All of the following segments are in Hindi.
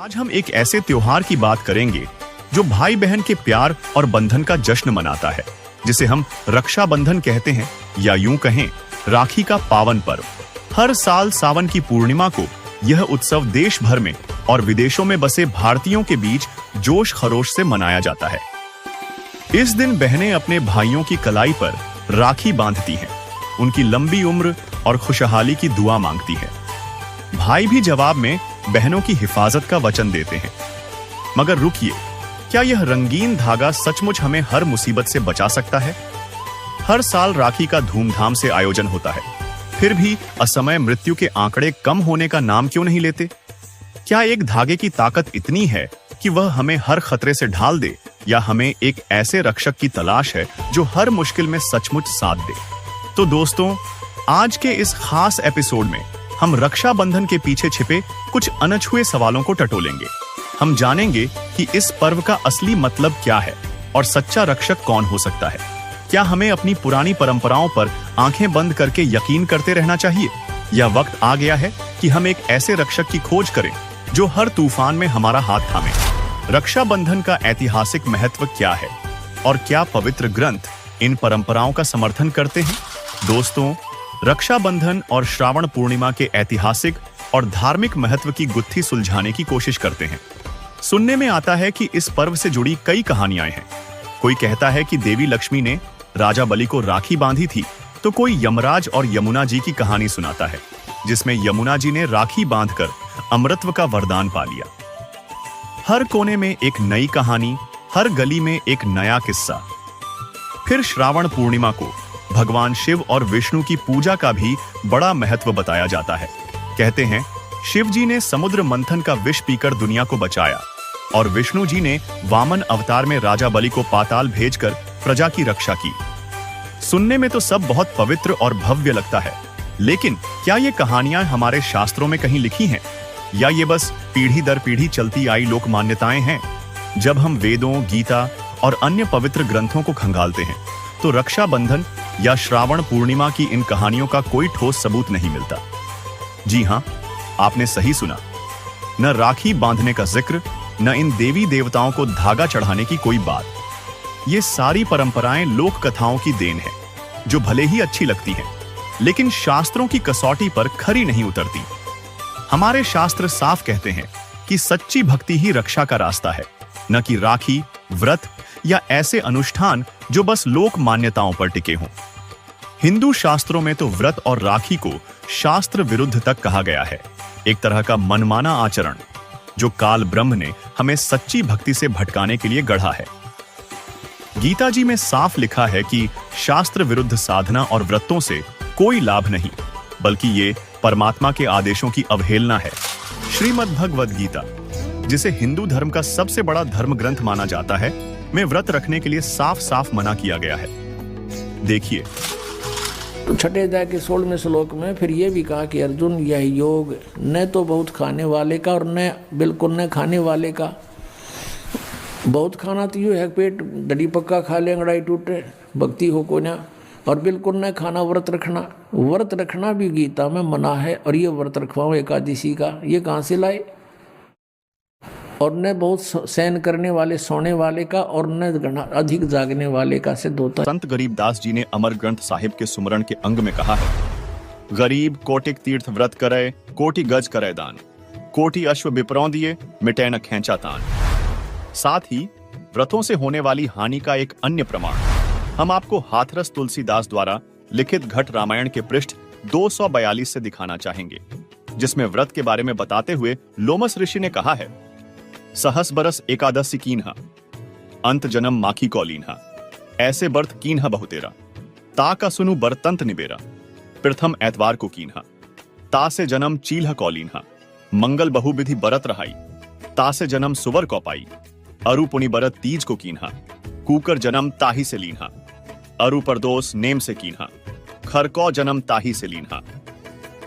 आज हम एक ऐसे त्योहार की बात करेंगे जो भाई बहन के प्यार और बंधन का जश्न मनाता है, जिसे हम रक्षाबंधन कहते हैं या यूं कहें राखी का पावन पर्व। हर साल सावन की पूर्णिमा को यह उत्सव देश भर में और विदेशों में बसे भारतीयों के बीच जोश खरोश से मनाया जाता है। इस दिन बहनें अपने भाइयों की कलाई पर राखी बांधती हैं, उनकी लंबी उम्र और खुशहाली की दुआ मांगती है। भाई भी जवाब में बहनों की हिफाजत का वचन देते हैं। मगर रुकिए, क्या यह रंगीन धागा सचमुच हमें हर मुसीबत से बचा सकता है? हर साल राखी का धूमधाम से आयोजन होता है, फिर भी असमय मृत्यु के आंकड़े कम होने का नाम क्यों नहीं लेते? क्या एक धागे की ताकत इतनी है कि वह हमें हर खतरे से ढाल दे, या हमें एक ऐसे रक्षक की तलाश है जो हर मुश्किल में सचमुच साथ दे? तो दोस्तों, आज के इस खास एपिसोड में हम रक्षाबंधन के पीछे छिपे कुछ अनछुए सवालों को टटोलेंगे। हम जानेंगे कि इस पर्व का असली मतलब क्या है और सच्चा रक्षक कौन हो सकता है। क्या हमें अपनी पुरानी परंपराओं पर आंखें बंद करके यकीन करते रहना चाहिए, या वक्त आ गया है कि हम एक ऐसे रक्षक की खोज करें जो हर तूफान में हमारा हाथ थामे? रक्षाबंधन का ऐतिहासिक महत्व क्या है और क्या पवित्र ग्रंथ इन परंपराओं का समर्थन करते हैं? दोस्तों, रक्षाबंधन और श्रावण पूर्णिमा के ऐतिहासिक और धार्मिक महत्व की गुत्थी सुलझाने की कोशिश करते हैं। सुनने में आता है कि इस पर्व से जुड़ी कई कहानियां हैं। कोई कहता है कि देवी लक्ष्मी ने राजा बलि को राखी बांधी थी, तो कोई यमराज और यमुना जी की कहानी सुनाता है, जिसमें यमुना जी ने राखी बांधकर अमृतत्व का वरदान पा लिया। हर कोने में एक नई कहानी, हर गली में एक नया किस्सा। फिर श्रावण पूर्णिमा को भगवान शिव और विष्णु की पूजा का भी बड़ा महत्व बताया जाता है। कहते हैं, शिव जी ने समुद्र मंथन का विष पीकर दुनिया को बचाया और विष्णु जी ने वामन अवतार में राजा बलि को पाताल भेजकर प्रजा की रक्षा की। सुनने में तो सब बहुत पवित्र और भव्य लगता है, लेकिन क्या ये कहानियां हमारे शास्त्रों में कहीं लिखी हैं, या ये बस पीढ़ी दर पीढ़ी चलती आई लोक मान्यताएं हैं? जब हम वेदों, गीता और अन्य पवित्र ग्रंथों को खंगालते हैं, तो रक्षाबंधन या श्रावण पूर्णिमा की इन कहानियों का कोई ठोस सबूत नहीं मिलता। जी हां, आपने सही सुना। न राखी बांधने का जिक्र, न इन देवी देवताओं को धागा चढ़ाने की कोई बात। ये सारी परंपराएं लोक कथाओं की देन है, जो भले ही अच्छी लगती हैं, लेकिन शास्त्रों की कसौटी पर खरी नहीं उतरती। हमारे शास्त्र साफ कहते हैं कि सच्ची भक्ति ही रक्षा का रास्ता है, न कि राखी, व्रत या ऐसे अनुष्ठान जो बस लोक मान्यताओं पर टिके हों। हिंदू शास्त्रों में तो व्रत और राखी को शास्त्र विरुद्ध तक कहा गया है, एक तरह का मनमाना आचरण जो काल ब्रह्म ने हमें सच्ची भक्ति से भटकाने के लिए गढ़ा है। गीता जी में साफ लिखा है कि शास्त्र विरुद्ध साधना और व्रतों से कोई लाभ नहीं, बल्कि ये परमात्मा के आदेशों की अवहेलना है। श्रीमद् भगवद गीता, जिसे हिंदू धर्म का सबसे बड़ा धर्म ग्रंथ माना जाता है, में व्रत रखने के लिए साफ साफ मना किया गया है। देखिए, तो छठे अध्याय के 16वें श्लोक में फिर ये भी कहा कि अर्जुन, यह योग न तो बहुत खाने वाले का और न बिल्कुल न खाने वाले का। बहुत खाना तो यूँ है, पेट दड़ी पक्का खा ले, अंगड़ाई टूटे, भक्ति हो को ना। और बिल्कुल न खाना, व्रत रखना। व्रत रखना भी गीता में मना है, और ये व्रत रखवाओ एकादशी का, ये कहाँ से लाए? और न बहुत सहन करने वाले, सोने वाले का, और न अधिक जागने वाले का सिद्ध होता है। संत गरीबदास जी ने अमर ग्रंथ साहिब के सुमरण के अंग में कहा है, गरीब कोटिक तीर्थ व्रत करे, कोटि गज करे दान, कोटि अश्व बिपरौं दिए, मिटे न खैंचा तान। साथ ही व्रतों से होने वाली हानि का एक अन्य प्रमाण हम आपको हाथरस तुलसीदास द्वारा लिखित घट रामायण के पृष्ठ 242 से दिखाना चाहेंगे, जिसमें व्रत के बारे में बताते हुए लोमस ऋषि ने कहा है, सहस बरस एकादशी कीन्हा, अंत जन्म माखी कौलीन्हा, ऐसे बर्थ कीन्हा बहुतेरा, ता का सुनु बरतंत निबेरा, प्रथम एतवार को कीन्हा, ता से जन्म चील्ह कौलीन्हा, मंगल बहुविधि बरत रहाई, ता से जन्म सुवर कौपाई, अरु पुनि बरत तीज को कीन्हा, कूकर जन्म ताही से लीन्हा, अरु परदोस नेम से कीन्हा, खरकौ जन्म ताही से लीन्हा,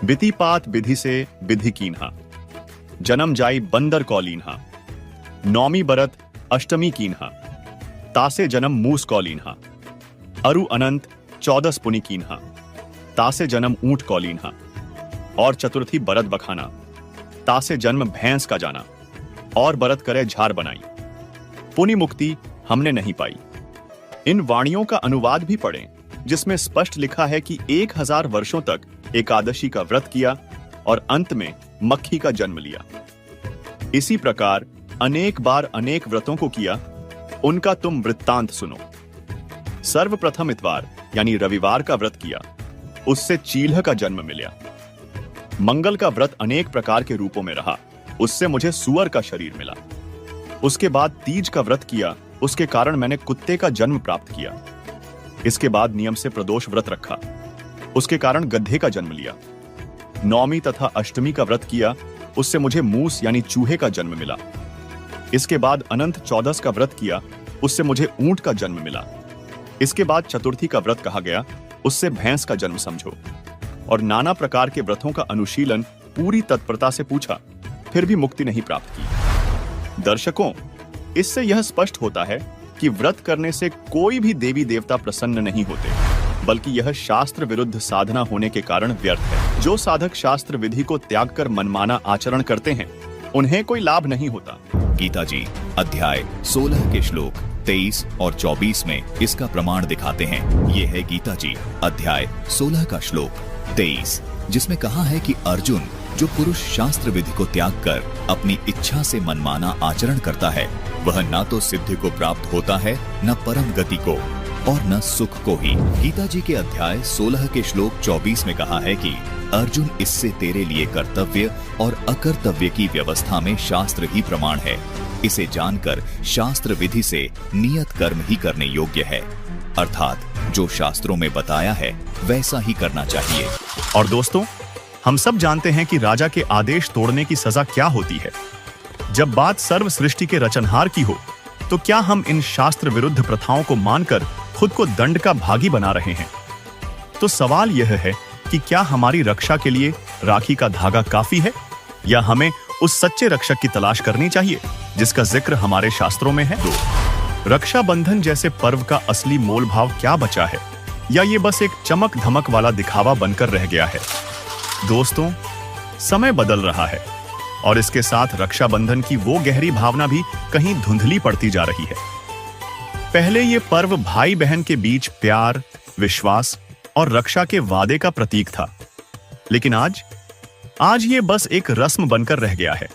बितिपात विधि से विधि कीन्हा, जन्म जाई बंदर कौलीन्हा, नौमी बरत अष्टमी कीन्हा, तासे जन्म मूस कौलीन्हा, अरु अनंत 14 पुनि कीन्हा, तासे जन्म ऊंट कौलीन्हा, और चतुर्थी बरत बखाना, तासे जन्म भैंस का जाना, और बरत करे झार बनाई। पुनि मुक्ति हमने नहीं पाई। इन वाणियों का अनुवाद भी पढ़ें, जिसमें स्पष्ट लिखा है कि 1000 वर्षों तक एकादशी का व्रत किया और अंत में मक्खी का जन्म लिया। इसी प्रकार अनेक बार अनेक व्रतों को किया, उनका तुम वृत्तांत सुनो। सर्वप्रथम इतवार यानी रविवार का व्रत किया, उससे चील्ह का जन्म मिला। मंगल का व्रत अनेक प्रकार के रूपों में रहा, उससे मुझे सुअर का शरीर मिला। उसके बाद तीज का व्रत किया, उसके कारण मैंने कुत्ते का जन्म प्राप्त किया। इसके बाद नियम से प्रदोष व्रत रखा, उसके कारण गधे का जन्म लिया। नौमी तथा अष्टमी का व्रत किया, उससे मुझे मूस यानी चूहे का जन्म मिला। इसके बाद अनंत चौदस का व्रत किया, उससे मुझे ऊंट का जन्म मिला। इसके बाद चतुर्थी का व्रत कहा गया, उससे भैंस का जन्म समझो। और नाना प्रकार के व्रतों का अनुशीलन पूरी तत्परता से पूछा, फिर भी मुक्ति नहीं प्राप्त की। दर्शकों, इससे यह स्पष्ट होता है कि व्रत करने से कोई भी देवी देवता प्रसन्न नहीं होते, बल्कि यह शास्त्र विरुद्ध साधना होने के कारण व्यर्थ है। जो साधक शास्त्र विधि को त्याग कर मनमाना आचरण करते हैं, उन्हें कोई लाभ नहीं होता। गीता जी अध्याय 16 के श्लोक 23 और 24 में इसका प्रमाण दिखाते हैं। ये है गीता जी अध्याय 16 का श्लोक 23, जिसमें कहा है कि अर्जुन, जो पुरुष शास्त्र विधि को त्याग कर अपनी इच्छा से मनमाना आचरण करता है, वह न तो सिद्धि को प्राप्त होता है, न परम गति को, और न सुख को ही। गीता जी के अध्याय 16 के श्लोक 24 में कहा है कि अर्जुन, इससे तेरे लिए कर्तव्य और अकर्तव्य की व्यवस्था में शास्त्र ही प्रमाण है। इसे जानकर शास्त्र विधि से नियत कर्म ही करने योग्य है, अर्थात जो शास्त्रों में बताया है वैसा ही करना चाहिए। और दोस्तों, हम सब जानते हैं कि राजा के आदेश तोड़ने की सजा क्या होती है। जब बात सर्व सृष्टि के रचनहार की हो, तो क्या हम इन शास्त्र विरुद्ध प्रथाओं को मानकर खुद को दंड का भागी बना रहे हैं? तो सवाल यह है कि क्या हमारी रक्षा के लिए राखी का धागा काफी है, या हमें उस सच्चे रक्षक की तलाश करनी चाहिए जिसका जिक्र हमारे शास्त्रों में है? रक्षाबंधन जैसे पर्व का असली मोल भाव क्या बचा है, या ये बस एक चमक धमक वाला दिखावा बनकर रह गया है? दोस्तों, समय बदल रहा है और इसके साथ रक्षाबंधन की वो गहरी भावना भी कहीं धुंधली पड़ती जा रही है। पहले ये पर्व भाई बहन के बीच प्यार, विश्वास और रक्षा के वादे का प्रतीक था, लेकिन आज ये बस एक रस्म बनकर रह गया है।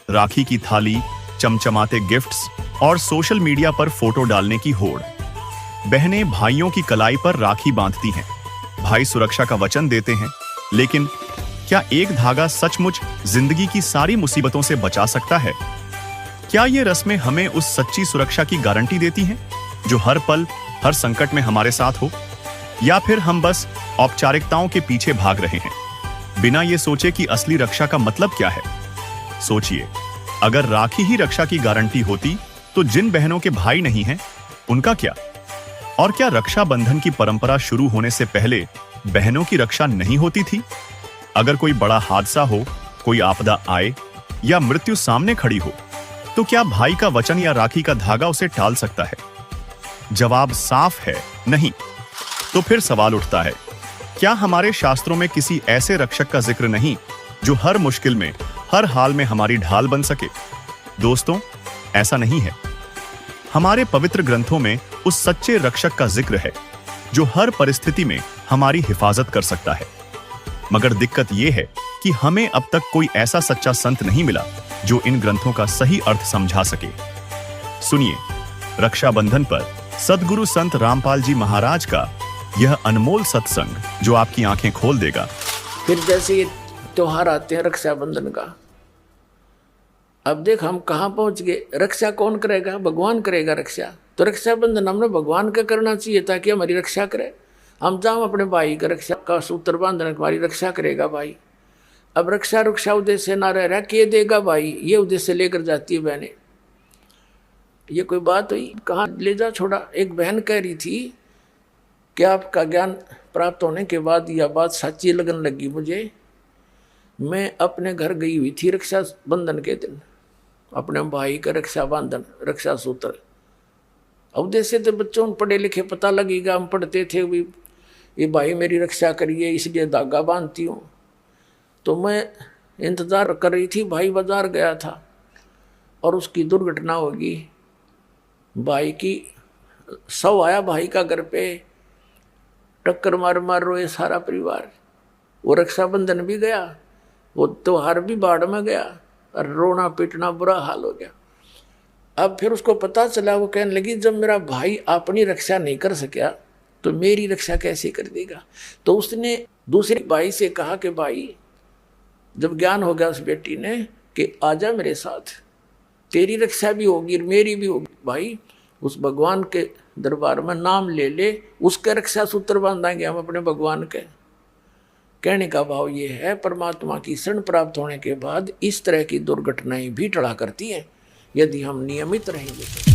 राखी की थाली, चमचमाते गिफ्ट्स और सोशल मीडिया पर फोटो डालने की होड़। बहनें भाइयों की कलाई पर राखी बांधती हैं, भाई सुरक्षा का वचन देते हैं, लेकिन क्या एक धागा सचमुच जिंदगी की सारी मुसीबतों से बचा सकता है? क्या ये रस्में हमें उस सच्ची सुरक्षा की गारंटी देती हैं जो हर पल, हर संकट में हमारे साथ हो? या फिर हम बस औपचारिकताओं के पीछे भाग रहे हैं, बिना ये सोचे कि असली रक्षा का मतलब क्या है? सोचिए, अगर राखी ही रक्षा की गारंटी होती, तो जिन बहनों के भाई नहीं हैं, उनका क्या? और क्या रक्षाबंधन की परंपरा शुरू होने से पहले बहनों की रक्षा नहीं होती थी? अगर कोई बड़ा हादसा हो, कोई आपदा आए या मृत्यु सामने खड़ी हो, तो क्या भाई का वचन या राखी का धागा उसे टाल सकता है? जवाब साफ है, नहीं। तो फिर सवाल उठता है, क्या हमारे शास्त्रों में किसी ऐसे रक्षक का जिक्र नहीं जो हर मुश्किल में, हर हाल में हमारी ढाल बन सके? दोस्तों, ऐसा नहीं है। हमारे पवित्र ग्रंथों में उस सच्चे रक्षक का जिक्र है जो हर परिस्थिति में हमारी हिफाजत कर सकता है। मगर दिक्कत यह है कि हमें अब तक कोई ऐसा सच्चा संत नहीं मिला जो इन ग्रंथों का सही अर्थ समझा सके। सुनिए, रक्षाबंधन पर सद्गुरु संत रामपाल जी महाराज का यह अनमोल सत्संग जो आपकी आंखें खोल देगा। फिर जैसे ये त्योहार आते हैं रक्षाबंधन का, अब देख हम कहाँ पहुंच गए। रक्षा कौन करेगा? भगवान करेगा रक्षा। तो रक्षाबंधन हमने भगवान का करना चाहिए ताकि हमारी रक्षा करे। हम जाओ अपने भाई का रक्षा का सूत्र बांधने, हमारी रक्षा करेगा भाई। अब रक्षा उद्देश्य ना रह रहा कि देगा भाई, ये उद्देश्य लेकर जाती है बहनें। ये कोई बात हुई? कहाँ ले जा छोड़ा। एक बहन कह रही थी कि आपका ज्ञान प्राप्त होने के बाद यह बात सच्ची लगने लगी मुझे। मैं अपने घर गई हुई थी रक्षाबंधन के दिन, अपने भाई का रक्षा बंधन, रक्षा सूत्र। उद्देश्य तो बच्चों पढ़े लिखे पता लगेगा, हम पढ़ते थे भी ये भाई मेरी रक्षा करिए इसलिए धागा बांधती हूँ। तो मैं इंतज़ार कर रही थी, भाई बाजार गया था। और उसकी दुर्घटना होगी, भाई की शव आया भाई का घर पे, टक्कर मार मार रोए सारा परिवार। वो रक्षाबंधन भी गया, वो त्योहार भी बाढ़ में गया, और रोना पीटना बुरा हाल हो गया। अब फिर उसको पता चला, वो कहने लगी जब मेरा भाई अपनी रक्षा नहीं कर सका तो मेरी रक्षा कैसे कर देगा। तो उसने दूसरे भाई से कहा कि भाई, जब ज्ञान हो गया उस बेटी ने कि आजा मेरे साथ, तेरी रक्षा भी होगी मेरी भी होगी। भाई उस भगवान के दरबार में नाम ले ले, उसके रक्षा सूत्र बांधाएंगे हम अपने भगवान के। कहने का भाव ये है, परमात्मा की शरण प्राप्त होने के बाद इस तरह की दुर्घटनाएं भी टला करती हैं यदि हम नियमित रहेंगे।